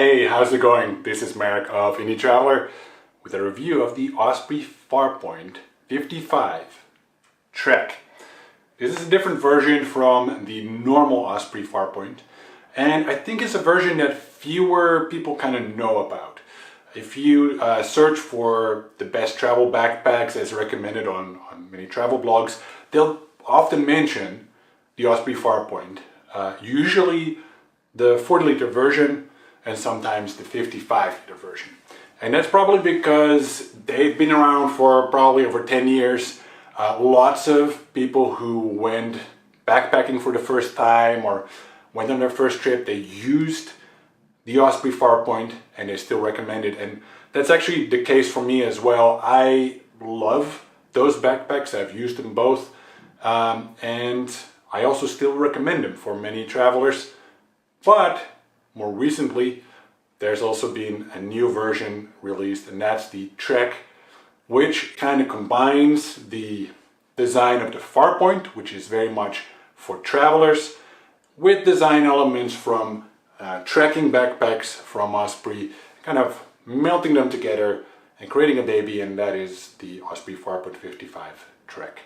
Hey, how's it going? This is Marek of Indie Traveler with a review of the Osprey Farpoint 55 Trek. This is a different version from the normal Osprey Farpoint, and I think it's a version that fewer people kind of know about. If you search for the best travel backpacks as recommended on many travel blogs, they'll often mention the Osprey Farpoint, usually the 40-liter version and sometimes the 55-liter version. And that's probably because they've been around for probably over 10 years. Lots of people who went backpacking for the first time or went on their first trip, they used the Osprey Farpoint and they still recommend it. And that's actually the case for me as well. I love those backpacks. I've used them both. And I also still recommend them for many travelers. But more recently, there's also been a new version released, and that's the Trek, which kind of combines the design of the Farpoint, which is very much for travelers, with design elements from trekking backpacks from Osprey, kind of melting them together and creating a baby, and that is the Osprey Farpoint 55 Trek.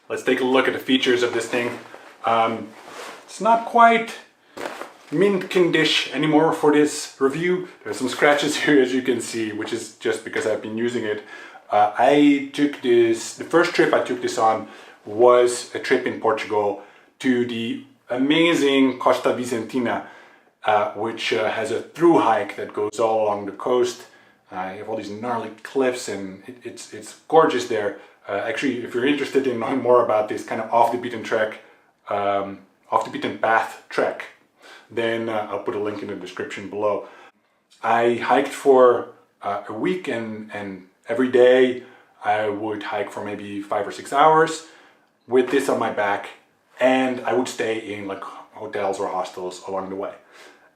Let's take a look at the features of this thing. It's not quite mint condition anymore for this review. There's some scratches here, as you can see, which is just because I've been using it. The first trip I took this on was a trip in Portugal to the amazing Costa Vicentina, which has a through hike that goes all along the coast. You have all these gnarly cliffs, and it's gorgeous there. Actually, if you're interested in knowing more about this kind of off the beaten path trek, then I'll put a link in the description below. I hiked for a week, and every day I would hike for maybe 5 or 6 hours with this on my back, and I would stay in like hotels or hostels along the way.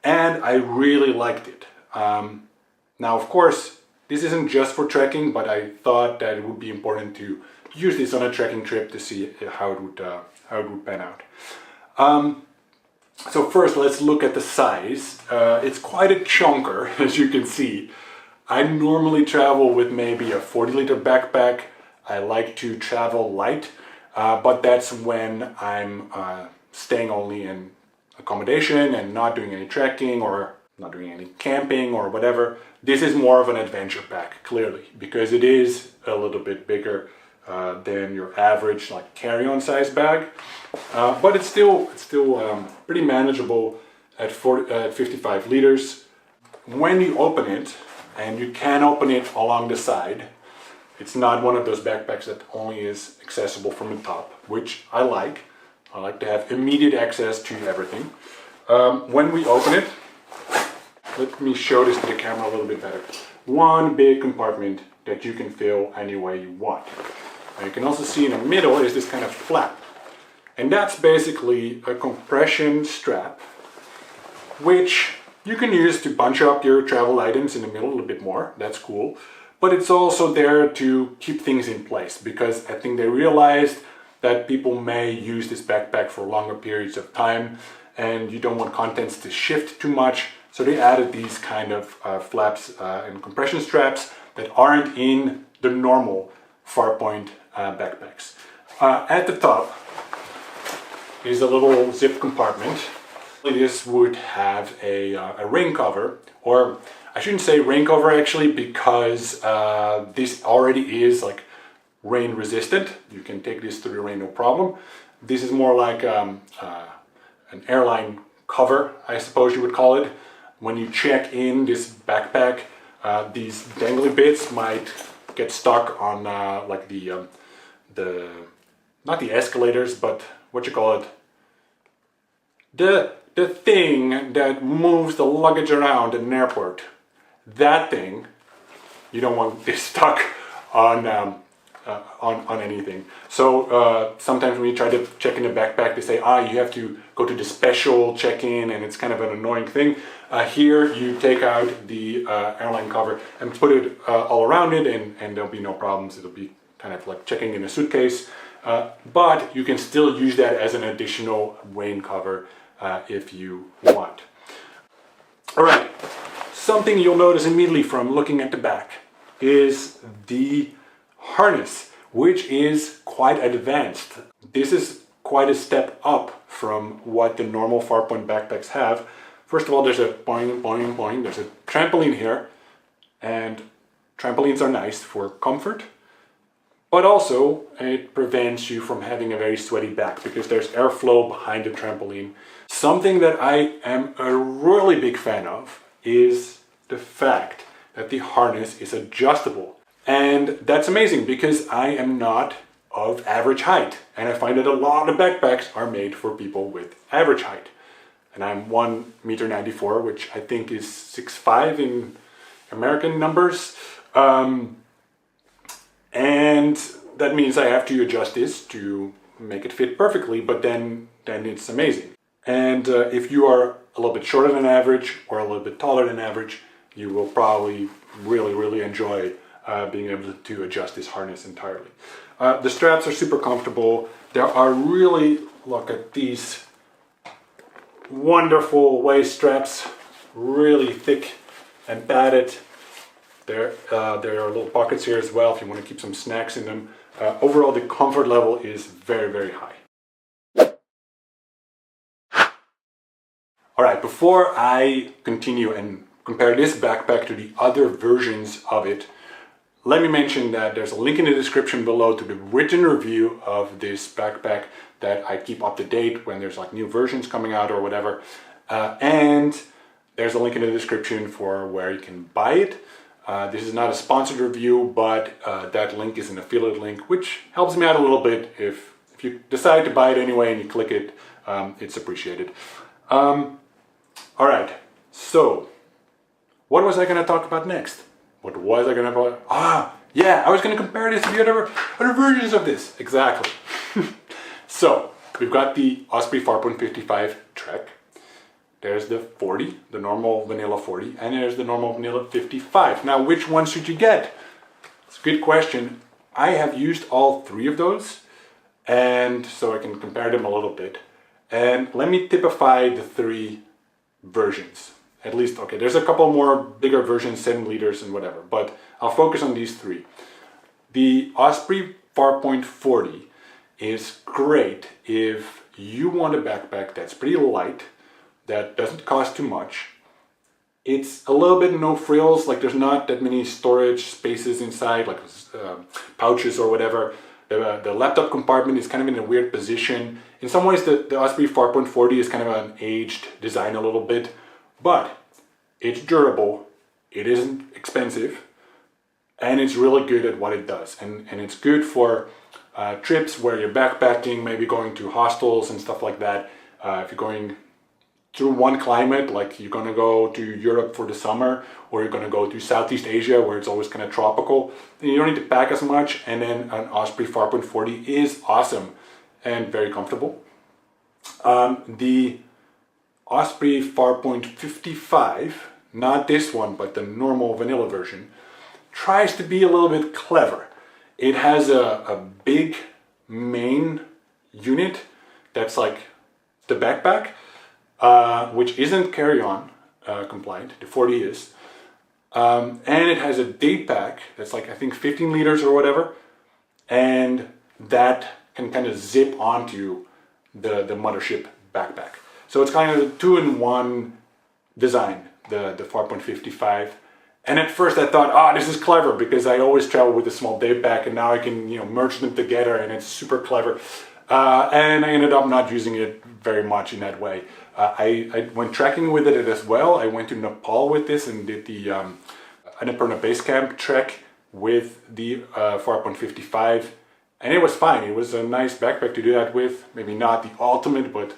And I really liked it. Now, of course, this isn't just for trekking, but I thought that it would be important to use this on a trekking trip to see how it would pan out. So first, let's look at the size. It's quite a chunker, as you can see. I normally travel with maybe a 40-liter backpack. I like to travel light, but that's when I'm staying only in accommodation and not doing any trekking or not doing any camping or whatever. This is more of an adventure pack, clearly, because it is a little bit bigger than your average like carry-on size bag, but it's still pretty manageable at 55 liters. When you open it, and you can open it along the side, it's not one of those backpacks that only is accessible from the top, which I like. I like to have immediate access to everything. When we open it, let me show this to the camera a little bit better. One big compartment that you can fill any way you want. Now you can also see in the middle is this kind of flap. And that's basically a compression strap, which you can use to bunch up your travel items in the middle a little bit more. That's cool. But it's also there to keep things in place, because I think they realized that people may use this backpack for longer periods of time and you don't want contents to shift too much. So they added these kind of flaps and compression straps that aren't in the normal Farpoint backpacks. At the top is a little zip compartment. This would have a rain cover, or I shouldn't say rain cover actually, because this already is like rain resistant. You can take this through the rain no problem. This is more like an airline cover, I suppose you would call it. When you check in this backpack, these dangly bits might get stuck on like not the escalators, but what you call it, the thing that moves the luggage around in an airport. That thing, you don't want this stuck on anything. So sometimes when you try to check in the backpack, they say, you have to go to the special check-in, and it's kind of an annoying thing. Here you take out the airline cover and put it all around it, and there'll be no problems. It'll be kind of like checking in a suitcase. But you can still use that as an additional rain cover if you want. All right, something you'll notice immediately from looking at the back is the harness, which is quite advanced. This is quite a step up from what the normal Farpoint backpacks have. First of all, there's a boing, boing, boing. There's a trampoline here, and trampolines are nice for comfort, but also it prevents you from having a very sweaty back because there's airflow behind the trampoline. Something that I am a really big fan of is the fact that the harness is adjustable. And that's amazing because I am not of average height. And I find that a lot of backpacks are made for people with average height. And I'm 1.94 m, which I think is 6'5" in American numbers. And that means I have to adjust this to make it fit perfectly, but then it's amazing. And if you are a little bit shorter than average or a little bit taller than average, you will probably really enjoy being able to adjust this harness entirely. The straps are super comfortable. There are really, look at these wonderful waist straps, really thick and padded. There are little pockets here as well if you want to keep some snacks in them. Overall, the comfort level is very high. All right, before I continue and compare this backpack to the other versions of it, let me mention that there's a link in the description below to the written review of this backpack that I keep up to date when there's like new versions coming out or whatever. And there's a link in the description for where you can buy it. This is not a sponsored review, but that link is an affiliate link, which helps me out a little bit. If you decide to buy it anyway and you click it, it's appreciated. All right, so what was I going to talk about next? What was I going to talk about? Yeah, I was going to compare this to the other versions of this. Exactly. So, we've got the Osprey Farpoint 55 Trek. There's the 40, the normal vanilla 40, and there's the normal vanilla 55. Now, which one should you get? It's a good question. I have used all three of those, and so I can compare them a little bit. And let me typify the three versions. At least, okay, there's a couple more bigger versions, 7 liters and whatever, but I'll focus on these three. The Osprey Farpoint 40 is great if you want a backpack that's pretty light, that doesn't cost too much. It's a little bit no frills, like there's not that many storage spaces inside, like pouches or whatever. The laptop compartment is kind of in a weird position. In some ways, the Osprey Farpoint 40 is kind of an aged design a little bit, but it's durable, it isn't expensive, and it's really good at what it does. And it's good for trips where you're backpacking, maybe going to hostels and stuff like that. If you're going through one climate, like you're going to go to Europe for the summer, or you're going to go to Southeast Asia where it's always kind of tropical, then you don't need to pack as much, and then an Osprey Farpoint 40 is awesome and very comfortable. The Osprey Farpoint 55, not this one, but the normal vanilla version, tries to be a little bit clever. It has a big main unit that's like the backpack, which isn't carry-on compliant, the 40 is. And it has a day pack that's like, I think 15 liters or whatever, and that can kind of zip onto the mothership backpack. So it's kind of a 2-in-1 design, the Farpoint 55. And at first I thought, this is clever because I always travel with a small day pack, and now I can merge them together, and it's super clever. And I ended up not using it very much in that way. I went trekking with it as well. I went to Nepal with this and did the Annapurna Base Camp trek with the Farpoint 55, and it was fine. It was a nice backpack to do that with. Maybe not the ultimate, but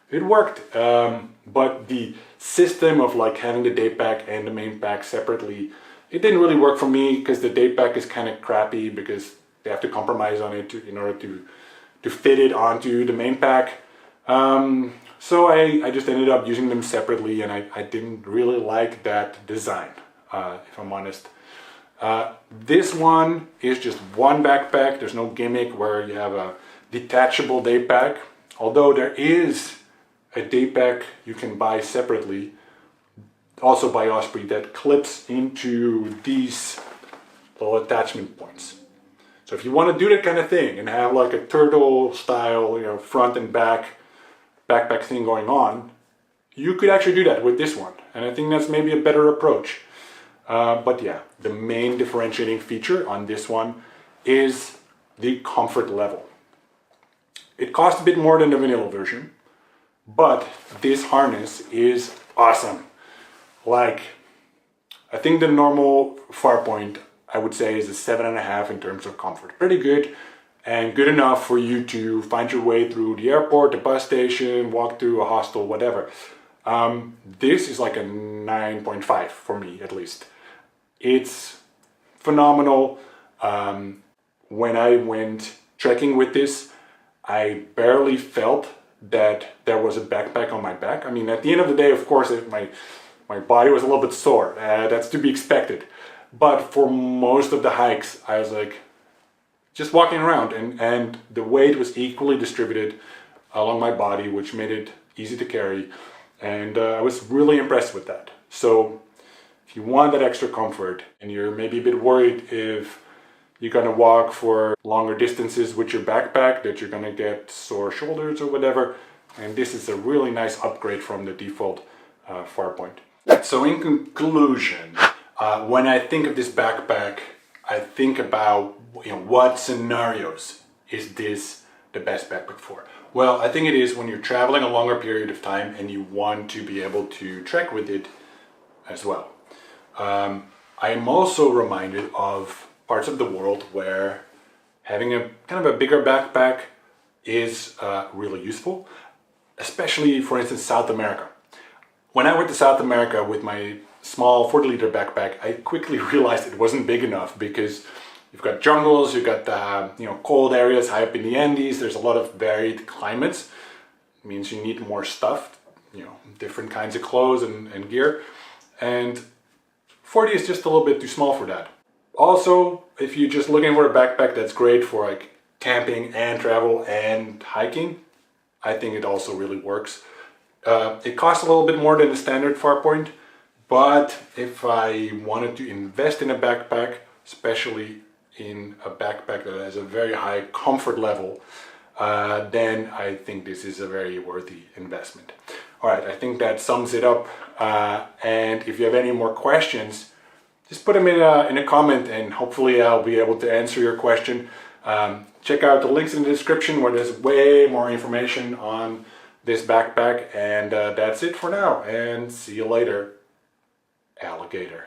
it worked. But the system of like having the day pack and the main pack separately, it didn't really work for me because the day pack is kind of crappy because they have to compromise on it in order to fit it onto the main pack. So I just ended up using them separately, and I didn't really like that design, if I'm honest. This one is just one backpack. There's no gimmick where you have a detachable day pack, although there is a day pack you can buy separately. also by Osprey, that clips into these little attachment points. So if you want to do that kind of thing and have like a turtle style, you know, front and back backpack thing going on, you could actually do that with this one. And I think that's maybe a better approach. But yeah, the main differentiating feature on this one is the comfort level. It costs a bit more than the vanilla version, but this harness is awesome. Like, I think the normal Farpoint, I would say, is a 7.5 in terms of comfort. Pretty good, and good enough for you to find your way through the airport, the bus station, walk through a hostel, whatever. This is like a 9.5 for me, at least. It's phenomenal. When I went trekking with this, I barely felt that there was a backpack on my back. I mean, at the end of the day, of course, my body was a little bit sore. That's to be expected. But for most of the hikes, I was like just walking around, and the weight was equally distributed along my body, which made it easy to carry. And I was really impressed with that. So if you want that extra comfort and you're maybe a bit worried if you're gonna walk for longer distances with your backpack, that you're gonna get sore shoulders or whatever, and this is a really nice upgrade from the default Farpoint. So in conclusion, when I think of this backpack, I think about, you know, what scenarios is this the best backpack for? Well, I think it is when you're traveling a longer period of time and you want to be able to trek with it as well. I am also reminded of parts of the world where having a kind of a bigger backpack is really useful, especially, for instance, South America. When I went to South America with my small 40-liter backpack, I quickly realized it wasn't big enough because you've got jungles, you've got cold areas high up in the Andes. There's a lot of varied climates. It means you need more stuff, you know, different kinds of clothes and gear. And 40 is just a little bit too small for that. Also, if you're just looking for a backpack that's great for like camping and travel and hiking, I think it also really works. It costs a little bit more than the standard Farpoint, but if I wanted to invest in a backpack, especially in a backpack that has a very high comfort level, then I think this is a very worthy investment. All right, I think that sums it up. And if you have any more questions, just put them in a comment, and hopefully I'll be able to answer your question. Check out the links in the description where there's way more information on this backpack. And that's it for now, and see you later, alligator.